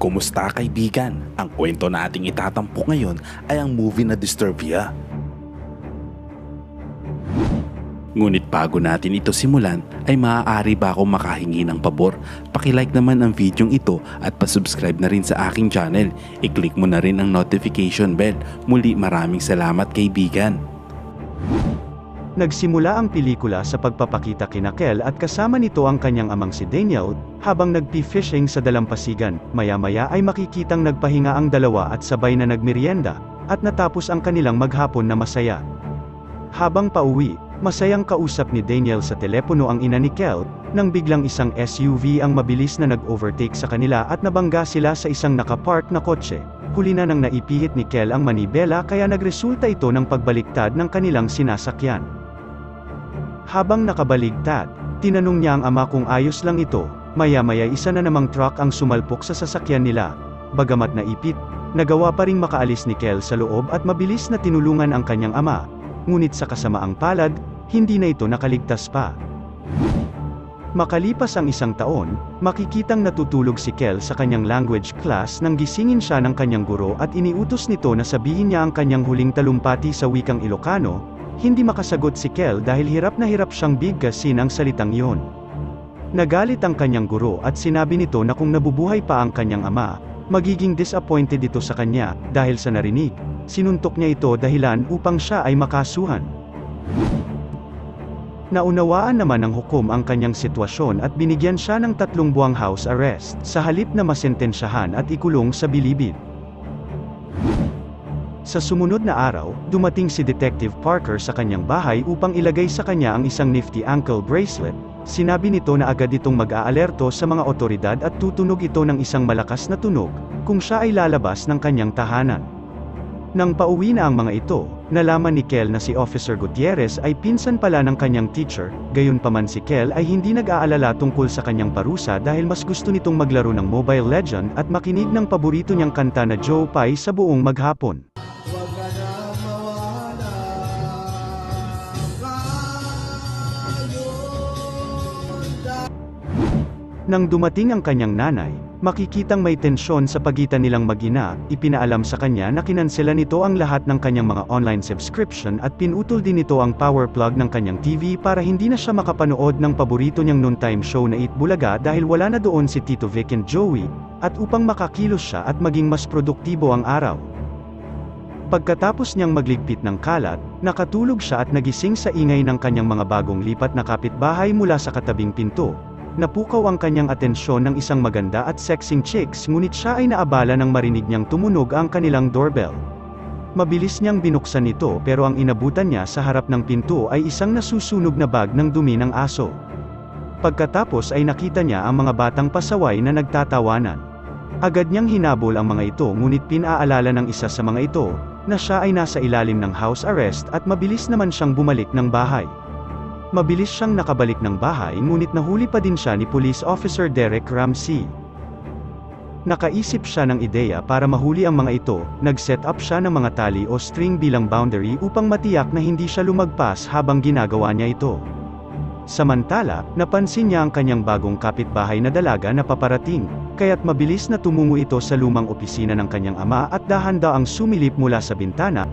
Kumusta kaibigan? Ang kwento na ating itatampok ngayon ay ang movie na Disturbia. Ngunit bago natin ito simulan, ay maaari ba akong makahingi ng pabor? Pakilike naman ang videong ito at pasubscribe na rin sa aking channel. I-click mo na rin ang notification bell. Muli maraming salamat kaibigan. Nagsimula ang pelikula sa pagpapakita kina Kel at kasama nito ang kanyang amang si Daniel, habang nagpi-fishing sa dalampasigan. Maya-maya ay makikitang nagpahinga ang dalawa at sabay na nagmerienda, at natapos ang kanilang maghapon na masaya. Habang pauwi, masayang kausap ni Daniel sa telepono ang ina ni Kel, nang biglang isang SUV ang mabilis na nag-overtake sa kanila at nabangga sila sa isang nakapark na kotse. Huli na nang naipihit ni Kel ang manibela kaya nagresulta ito ng pagbaliktad ng kanilang sinasakyan. Habang nakabaligtad, tinanong niya ang ama kung ayos lang ito. Maya-maya isa na namang truck ang sumalpok sa sasakyan nila. Bagamat naipit, nagawa pa ring makaalis ni Kel sa loob at mabilis na tinulungan ang kanyang ama. Ngunit sa kasamaang palad, hindi na ito nakaligtas pa. Makalipas ang isang taon, makikitang natutulog si Kel sa kanyang language class nang gisingin siya ng kanyang guro at iniutos nito na sabihin niya ang kanyang huling talumpati sa wikang Ilocano. Hindi makasagot si Kel dahil hirap na hirap siyang bigkasin ang salitang iyon. Nagalit ang kanyang guro at sinabi nito na kung nabubuhay pa ang kanyang ama, magiging disappointed ito sa kanya. Dahil sa narinig, sinuntok niya ito dahilan upang siya ay makasuhan. Naunawaan naman ng hukom ang kanyang sitwasyon at binigyan siya ng 3 buwang house arrest, sa halip na masentensyahan at ikulong sa bilibid. Sa sumunod na araw, dumating si Detective Parker sa kanyang bahay upang ilagay sa kanya ang isang nifty ankle bracelet. Sinabi nito na agad itong mag-aalerto sa mga otoridad at tutunog ito ng isang malakas na tunog, kung siya ay lalabas ng kanyang tahanan. Nang pauwi na ang mga ito, nalaman ni Kel na si Officer Gutierrez ay pinsan pala ng kanyang teacher. Gayunpaman si Kel ay hindi nag-aalala tungkol sa kanyang parusa dahil mas gusto nitong maglaro ng Mobile Legend at makinig ng paborito niyang kanta na Joe Pye sa buong maghapon. Nang dumating ang kanyang nanay, makikitang may tensyon sa pagitan nilang mag-ina. Ipinaalam sa kanya na kinansela nito ang lahat ng kanyang mga online subscription at pinutol din nito ang power plug ng kanyang TV para hindi na siya makapanood ng paborito niyang noontime show na Eat Bulaga dahil wala na doon si Tito Vic and Joey, at upang makakilos siya at maging mas produktibo ang araw. Pagkatapos niyang magligpit ng kalat, nakatulog siya at nagising sa ingay ng kanyang mga bagong lipat na kapitbahay mula sa katabing pinto. Napukaw ang kanyang atensyon ng isang maganda at sexing chicks, ngunit siya ay naabala nang marinig niyang tumunog ang kanilang doorbell. Mabilis niyang binuksan ito pero ang inabutan niya sa harap ng pinto ay isang nasusunog na bag ng dumi ng aso. Pagkatapos ay nakita niya ang mga batang pasaway na nagtatawanan. Agad niyang hinabol ang mga ito ngunit pinaalala ng isa sa mga ito, na siya ay nasa ilalim ng house arrest at mabilis naman siyang bumalik ng bahay. Mabilis siyang nakabalik ng bahay ngunit nahuli pa din siya ni Police Officer Derek Ramsey. Nakaisip siya ng ideya para mahuli ang mga ito. Nag-set up siya ng mga tali o string bilang boundary upang matiyak na hindi siya lumagpas habang ginagawa niya ito. Samantala, napansin niya ang kanyang bagong kapitbahay na dalaga na paparating, kaya't mabilis na tumungo ito sa lumang opisina ng kanyang ama at dahan-daang sumilip mula sa bintana.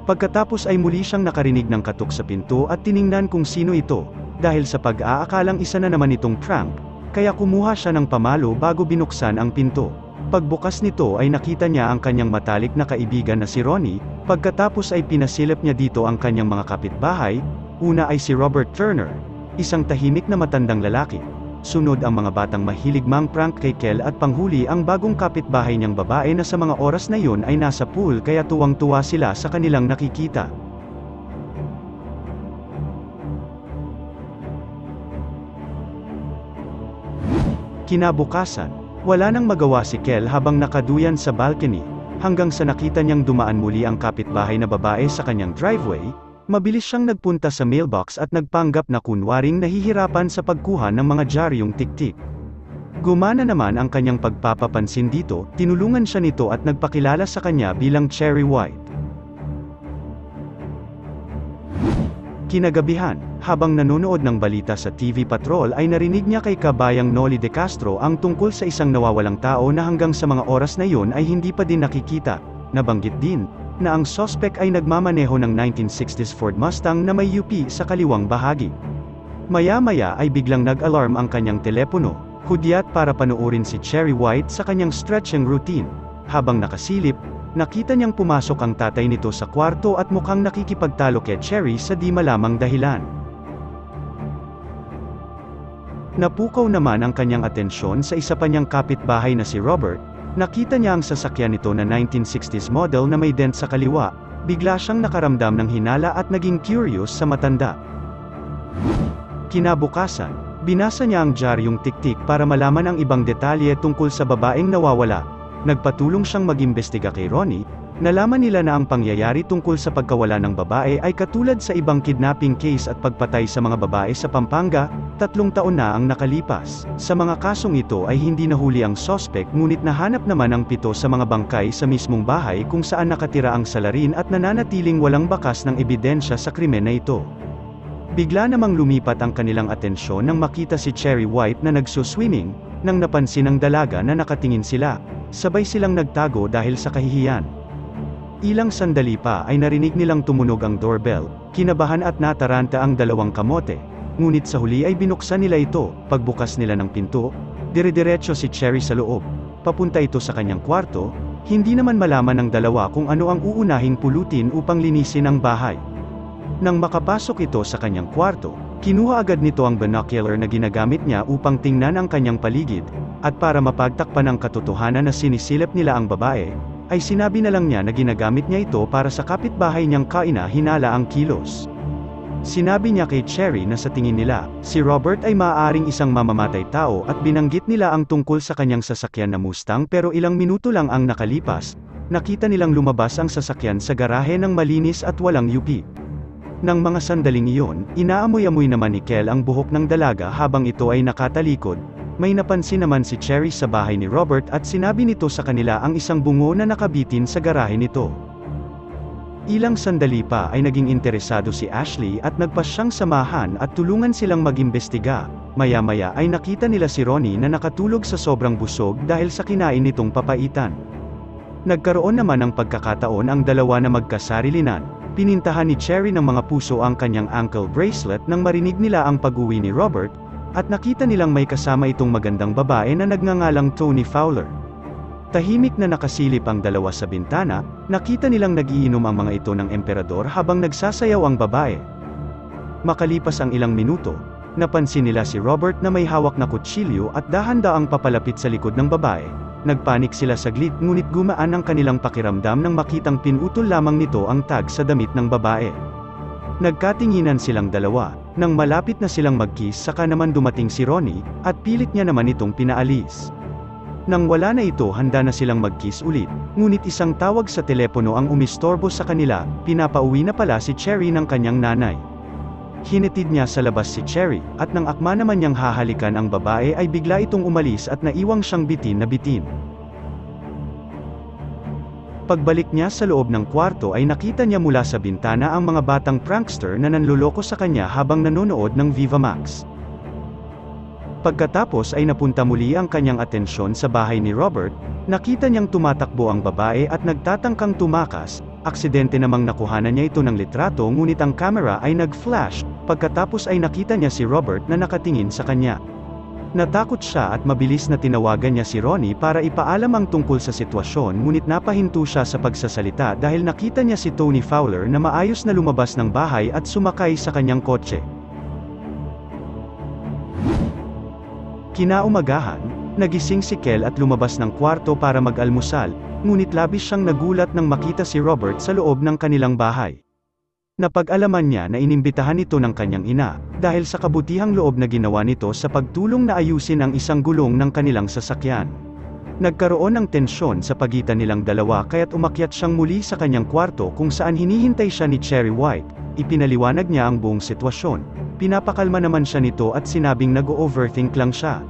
Pagkatapos ay muli siyang nakarinig ng katok sa pinto at tiningnan kung sino ito. Dahil sa pag-aakalang isa na naman itong prank, kaya kumuha siya ng pamalo bago binuksan ang pinto. Pagbukas nito ay nakita niya ang kanyang matalik na kaibigan na si Ronnie. Pagkatapos ay pinasilip niya dito ang kanyang mga kapitbahay. Una ay si Robert Turner, isang tahimik na matandang lalaki. Sunod ang mga batang mahilig mang-prank kay Kel at panghuli ang bagong kapitbahay niyang babae na sa mga oras na yun ay nasa pool kaya tuwang-tuwa sila sa kanilang nakikita. Kinabukasan, wala nang magawa si Kel habang nakaduyan sa balcony, hanggang sa nakita niyang dumaan muli ang kapitbahay na babae sa kanyang driveway. Mabilis siyang nagpunta sa mailbox at nagpanggap na kunwaring nahihirapan sa pagkuha ng mga dyaryong tik-tik. Gumana naman ang kanyang pagpapapansin dito, tinulungan siya nito at nagpakilala sa kanya bilang Cherry White. Kinagabihan, Habang nanonood ng balita sa TV Patrol ay narinig niya kay kabayang Noli De Castro ang tungkol sa isang nawawalang tao na hanggang sa mga oras na yun ay hindi pa din nakikita. Nabanggit din na ang suspect ay nagmamaneho ng 1960s Ford Mustang na may UP sa kaliwang bahagi. Maya-maya ay biglang nag-alarm ang kanyang telepono, hudyat para panuorin si Cherry White sa kanyang stretching routine. Habang nakasilip, nakita niyang pumasok ang tatay nito sa kwarto at mukhang nakikipagtalo kay Cherry sa di malamang dahilan. Napukaw naman ang kanyang atensyon sa isa pa niyang kapitbahay na si Robert. Nakita niya ang sasakyan nito na 1960s model na may dent sa kaliwa. Bigla siyang nakaramdam ng hinala at naging curious sa matanda. Kinabukasan, binasa niya ang diaryong tiktik para malaman ang ibang detalye tungkol sa babaeng nawawala. Nagpatulong siyang mag-imbestiga kay Ronnie. Nalaman nila na ang pangyayari tungkol sa pagkawala ng babae ay katulad sa ibang kidnapping case at pagpatay sa mga babae sa Pampanga. 3 taon na ang nakalipas. Sa mga kasong ito ay hindi nahuli ang suspect ngunit nahanap naman ang 7 sa mga bangkay sa mismong bahay kung saan nakatira ang salarin at nananatiling walang bakas ng ebidensya sa krimen na ito. Bigla namang lumipat ang kanilang atensyon nang makita si Cherry White na nagsuswimming. Nang napansin ng dalaga na nakatingin sila, sabay silang nagtago dahil sa kahihiyan. Ilang sandali pa ay narinig nilang tumunog ang doorbell. Kinabahan at nataranta ang 2 kamote. Ngunit sa huli ay binuksan nila ito. Pagbukas nila ng pinto, dire-diretso si Cherry sa loob. Papunta ito sa kanyang kwarto. Hindi naman malaman ng dalawa kung ano ang uunahing pulutin upang linisin ang bahay. Nang makapasok ito sa kanyang kwarto, kinuha agad nito ang binocular na ginagamit niya upang tingnan ang kanyang paligid. At para mapagtakpan ang katotohanan na sinisilip nila ang babae, ay sinabi na lang niya na ginagamit niya ito para sa kapitbahay niyang kaina-hinala ang kilos. Sinabi niya kay Cherry na sa tingin nila, si Robert ay maaaring isang mamamatay tao at binanggit nila ang tungkol sa kanyang sasakyan na Mustang pero ilang minuto lang ang nakalipas, nakita nilang lumabas ang sasakyan sa garahe ng malinis at walang UP. Nang mga sandaling iyon, inaamoy-amoy naman ni Kel ang buhok ng dalaga habang ito ay nakatalikod. May napansin naman si Cherry sa bahay ni Robert at sinabi nito sa kanila ang isang bungo na nakabitin sa garahe nito. Ilang sandali pa ay naging interesado si Ashley at nagpas siyang samahan at tulungan silang mag-imbestiga. Maya-maya ay nakita nila si Ronnie na nakatulog sa sobrang busog dahil sa kinain nitong papaitan. Nagkaroon naman ng pagkakataon ang dalawa na magkasarilinan. Pinintahan ni Cherry ng mga puso ang kanyang ankle bracelet nang marinig nila ang pag-uwi ni Robert, at nakita nilang may kasama itong magandang babae na nagngangalang Tony Fowler. Tahimik na nakasilip ang dalawa sa bintana, nakita nilang nagiinom ang mga ito ng emperador habang nagsasayaw ang babae. Makalipas ang ilang minuto, napansin nila si Robert na may hawak na kutsilyo at dahan-daang papalapit sa likod ng babae. Nagpanik sila saglit ngunit gumaan ang kanilang pakiramdam nang makitang pinutol lamang nito ang tag sa damit ng babae. Nagkatinginan silang dalawa. Nang malapit na silang mag-kiss saka naman dumating si Ronnie, at pilit niya naman itong pinaalis. Nang wala na ito handa na silang mag-kiss ulit, ngunit isang tawag sa telepono ang umistorbo sa kanila. Pinapauwi na pala si Cherry ng kanyang nanay. Hinatid niya sa labas si Cherry, at nang akma naman niyang hahalikan ang babae ay bigla itong umalis at naiwang siyang bitin na bitin. Pagbalik niya sa loob ng kwarto ay nakita niya mula sa bintana ang mga batang prankster na nanloloko sa kanya habang nanonood ng Viva Max. Pagkatapos ay napunta muli ang kanyang atensyon sa bahay ni Robert. Nakita niyang tumatakbo ang babae at nagtatangkang tumakas. Aksidente namang nakuhanan niya ito ng litrato ngunit ang camera ay nag-flash. Pagkatapos ay nakita niya si Robert na nakatingin sa kanya. Natakot siya at mabilis na tinawagan niya si Ronnie para ipaalam ang tungkol sa sitwasyon ngunit napahinto siya sa pagsasalita dahil nakita niya si Tony Fowler na maayos na lumabas ng bahay at sumakay sa kanyang kotse. Kinaumagahan, nagising si Kel at lumabas ng kwarto para mag-almusal, ngunit labis siyang nagulat nang makita si Robert sa loob ng kanilang bahay. Napag-alaman niya na inimbitahan ito ng kanyang ina, dahil sa kabutihang loob na ginawa nito sa pagtulong na ayusin ang isang gulong ng kanilang sasakyan. Nagkaroon ng tensyon sa pagitan nilang dalawa kaya't umakyat siyang muli sa kanyang kwarto kung saan hinihintay siya ni Cherry White. Ipinaliwanag niya ang buong sitwasyon. Pinapakalma naman siya nito at sinabing nag-overthink lang siya.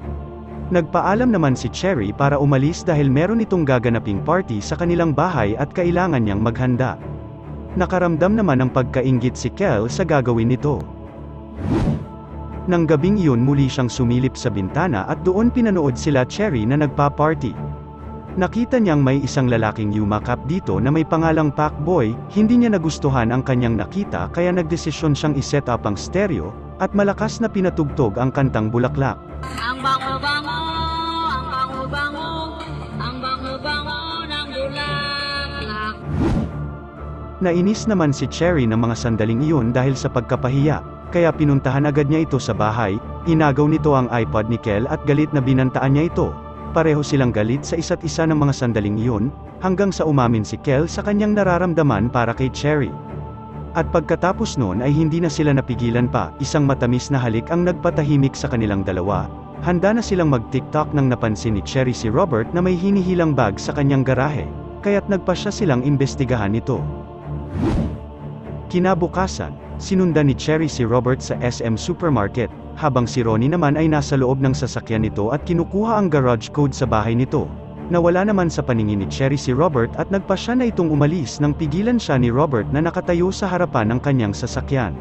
Nagpaalam naman si Cherry para umalis dahil meron itong gaganaping party sa kanilang bahay at kailangan niyang maghanda. Nakaramdam naman ng pagkainggit si Kel sa gagawin nito. Nang gabing iyon muli siyang sumilip sa bintana at doon pinanood sila Cherry na nagpa-party. Nakita niyang may isang lalaking yumakap dito na may pangalang Pacboy, hindi niya nagustuhan ang kanyang nakita kaya nagdesisyon siyang iset up ang stereo, at malakas na pinatugtog ang kantang Bulaklak. Ang bango-bango, ang bango-bango, ang bango-bango ng bulaklak. Nainis naman si Cherry ng mga sandaling iyon dahil sa pagkapahiya, kaya pinuntahan agad niya ito sa bahay, inagaw nito ang iPod ni Kel at galit na binantaan niya ito. Pareho silang galit sa isa't isa ng mga sandaling iyon, hanggang sa umamin si Kel sa kanyang nararamdaman para kay Cherry. At pagkatapos noon ay hindi na sila napigilan pa, isang matamis na halik ang nagpatahimik sa kanilang dalawa. Handa na silang mag-TikTok nang napansin ni Cherry si Robert na may hinihilang bag sa kanyang garahe, kaya't nagpa siya silang imbestigahan ito. Kinabukasan, sinundan ni Cherry si Robert sa SM Supermarket, habang si Ronnie naman ay nasa loob ng sasakyan nito at kinukuha ang garage code sa bahay nito. Nawala naman sa paningin ni Cherry si Robert at nagpa siya na itong umalis nang pigilan siya ni Robert na nakatayo sa harapan ng kanyang sasakyan.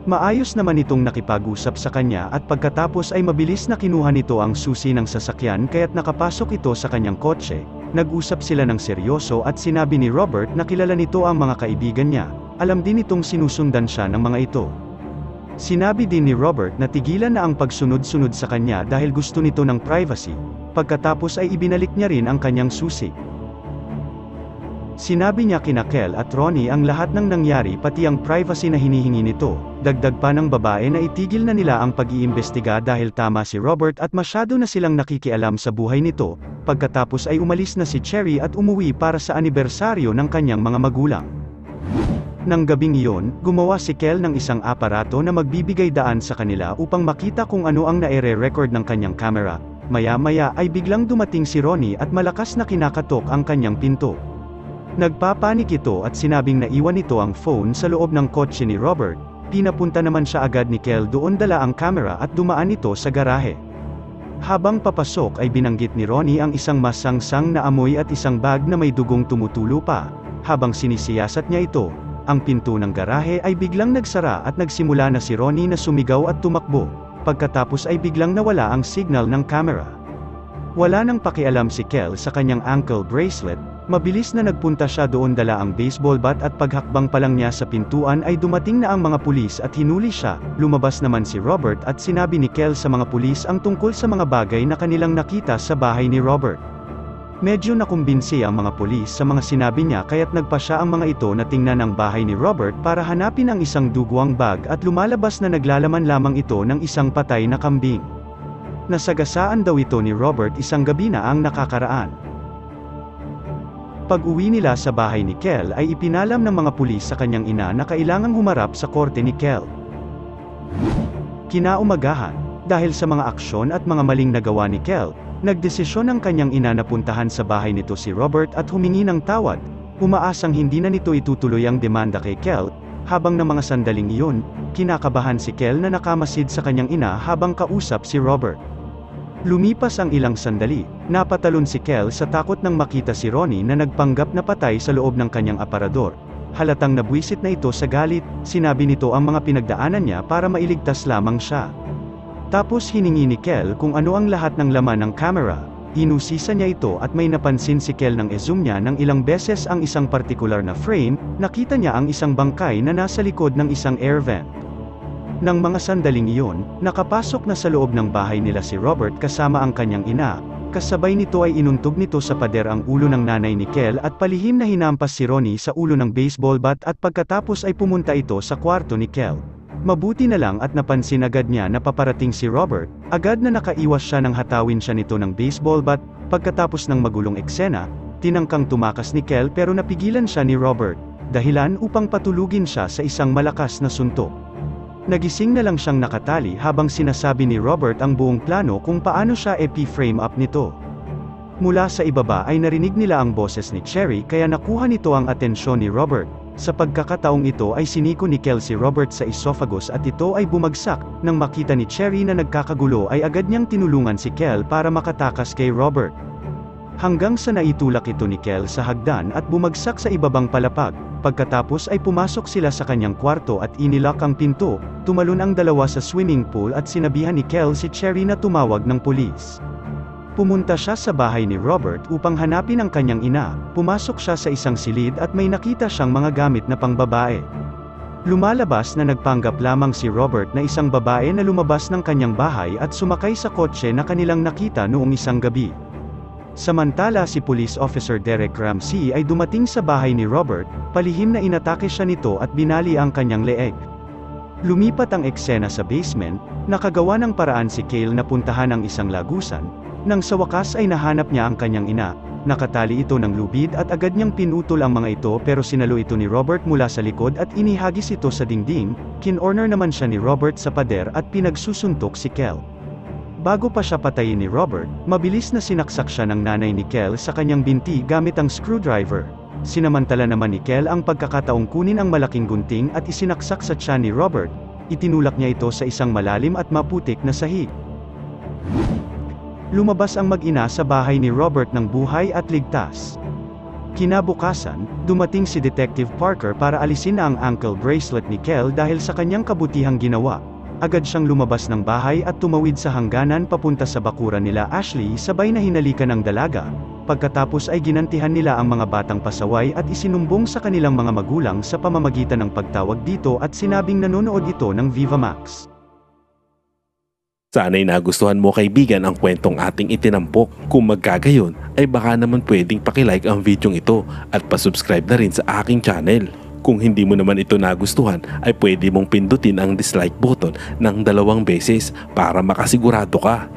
Maayos naman itong nakipag-usap sa kanya at pagkatapos ay mabilis na kinuha nito ang susi ng sasakyan kaya't nakapasok ito sa kanyang kotse. Nag-usap sila ng seryoso at sinabi ni Robert na kilala nito ang mga kaibigan niya. Alam din itong sinusundan siya ng mga ito. Sinabi din ni Robert na tigilan na ang pagsunod-sunod sa kanya dahil gusto nito ng privacy, pagkatapos ay ibinalik niya rin ang kanyang susi. Sinabi niya kina Kel at Ronnie ang lahat ng nangyari pati ang privacy na hinihingi nito, dagdag pa ng babae na itigil na nila ang pag-iimbestiga dahil tama si Robert at masyado na silang nakikialam sa buhay nito, pagkatapos ay umalis na si Cherry at umuwi para sa anibersaryo ng kanyang mga magulang. Nang gabing iyon, gumawa si Kel ng isang aparato na magbibigay daan sa kanila upang makita kung ano ang naire-record ng kanyang camera. Maya-maya ay biglang dumating si Ronnie at malakas na kinakatok ang kanyang pinto. Nagpapanik ito at sinabing naiwan nito ang phone sa loob ng kotse ni Robert. Pinapunta naman siya agad ni Kel doon dala ang camera at dumaan ito sa garahe. Habang papasok ay binanggit ni Ronnie ang isang masangsang na amoy at isang bag na may dugong tumutulo pa. Habang sinisiyasat niya ito, ang pinto ng garahe ay biglang nagsara at nagsimula na si Ronnie na sumigaw at tumakbo, pagkatapos ay biglang nawala ang signal ng camera. Wala nang pakialam si Kel sa kanyang ankle bracelet, mabilis na nagpunta siya doon dala ang baseball bat at paghakbang pa lang niya sa pintuan ay dumating na ang mga pulis at hinuli siya. Lumabas naman si Robert at sinabi ni Kel sa mga pulis ang tungkol sa mga bagay na kanilang nakita sa bahay ni Robert. Medyo nakumbinsi ang mga pulis sa mga sinabi niya kaya't nagpa siya ang mga ito na tingnan ang bahay ni Robert para hanapin ang isang dugwang bag at lumalabas na naglalaman lamang ito ng isang patay na kambing. Nasagasaan daw ito ni Robert isang gabi na ang nakakaraan. Pag-uwi nila sa bahay ni Kel ay ipinalam ng mga pulis sa kanyang ina na kailangang humarap sa korte ni Kel. Kinaumagahan, dahil sa mga aksyon at mga maling nagawa ni Kel, nagdesisyon ang kanyang ina na puntahan sa bahay nito si Robert at humingi ng tawad, umaasang hindi na nito itutuloy ang demanda kay Kel. Habang ng mga sandaling iyon, kinakabahan si Kel na nakamasid sa kanyang ina habang kausap si Robert. Lumipas ang ilang sandali, napatalon si Kel sa takot nang makita si Ronnie na nagpanggap na patay sa loob ng kanyang aparador. Halatang nabwisit na ito sa galit, sinabi nito ang mga pinagdaanan niya para mailigtas lamang siya. Tapos hiningi ni Kel kung ano ang lahat ng laman ng camera. Inusisa niya ito at may napansin si Kel nang e-zoom niya ng ilang beses ang isang partikular na frame, nakita niya ang isang bangkay na nasa likod ng isang air vent. Nang mga sandaling iyon, nakapasok na sa loob ng bahay nila si Robert kasama ang kanyang ina, kasabay nito ay inuntog nito sa pader ang ulo ng nanay ni Kel at palihim na hinampas si Ronnie sa ulo ng baseball bat at pagkatapos ay pumunta ito sa kwarto ni Kel. Mabuti na lang at napansin agad niya na paparating si Robert, agad na nakaiwas siya nang hatawin siya nito ng baseball bat. Pagkatapos ng magulong eksena, tinangkang tumakas ni Kel pero napigilan siya ni Robert, dahilan upang patulugin siya sa isang malakas na suntok. Nagising na lang siyang nakatali habang sinasabi ni Robert ang buong plano kung paano siya frame up nito. Mula sa ibaba ay narinig nila ang boses ni Cherry kaya nakuha nito ang atensyon ni Robert. Sa pagkakataong ito ay siniko ni Kel si Robert sa esophagus at ito ay bumagsak. Nang makita ni Cherry na nagkakagulo ay agad niyang tinulungan si Kel para makatakas kay Robert. Hanggang sa naitulak ito ni Kel sa hagdan at bumagsak sa ibabang palapag. Pagkatapos ay pumasok sila sa kanyang kwarto at inilock ang pinto, tumalon ang dalawa sa swimming pool at sinabihan ni Kel si Cherry na tumawag ng pulis. Pumunta siya sa bahay ni Robert upang hanapin ang kanyang ina, pumasok siya sa isang silid at may nakita siyang mga gamit na pangbabae. Lumalabas na nagpanggap lamang si Robert na isang babae na lumabas ng kanyang bahay at sumakay sa kotse na kanilang nakita noong isang gabi. Samantala si Police Officer Derek Ramsey ay dumating sa bahay ni Robert, palihim na inatake siya nito at binali ang kanyang leeg. Lumipat ang eksena sa basement, nakagawa ng paraan si Cale na puntahan ang isang lagusan, nang sa wakas ay nahanap niya ang kanyang ina. Nakatali ito ng lubid at agad niyang pinutol ang mga ito pero sinalo ito ni Robert mula sa likod at inihagis ito sa dingding, kinorner naman siya ni Robert sa pader at pinagsusuntok si Kel. Bago pa siya patayin ni Robert, mabilis na sinaksak siya ng nanay ni Kel sa kanyang binti gamit ang screwdriver. Sinamantala naman ni Kel ang pagkakataong kunin ang malaking gunting at isinaksak sa tiyan ni Robert, itinulak niya ito sa isang malalim at maputik na sahig. Lumabas ang mag-ina sa bahay ni Robert ng buhay at ligtas. Kinabukasan, dumating si Detective Parker para alisin na ang ankle bracelet ni Kel dahil sa kanyang kabutihang ginawa. Agad siyang lumabas ng bahay at tumawid sa hangganan papunta sa bakuran nila Ashley sabay na hinalikan ng dalaga. Pagkatapos ay ginantihan nila ang mga batang pasaway at isinumbong sa kanilang mga magulang sa pamamagitan ng pagtawag dito at sinabing nanonood ito ng Viva Max. Sana'y nagustuhan mo kaibigan ang kwentong ating itinampok. Kung magkagayon, ay baka naman pwedeng pakilike ang videong ito at pasubscribe na rin sa aking channel. Kung hindi mo naman ito nagustuhan, ay pwede mong pindutin ang dislike button ng 2 beses para makasigurado ka.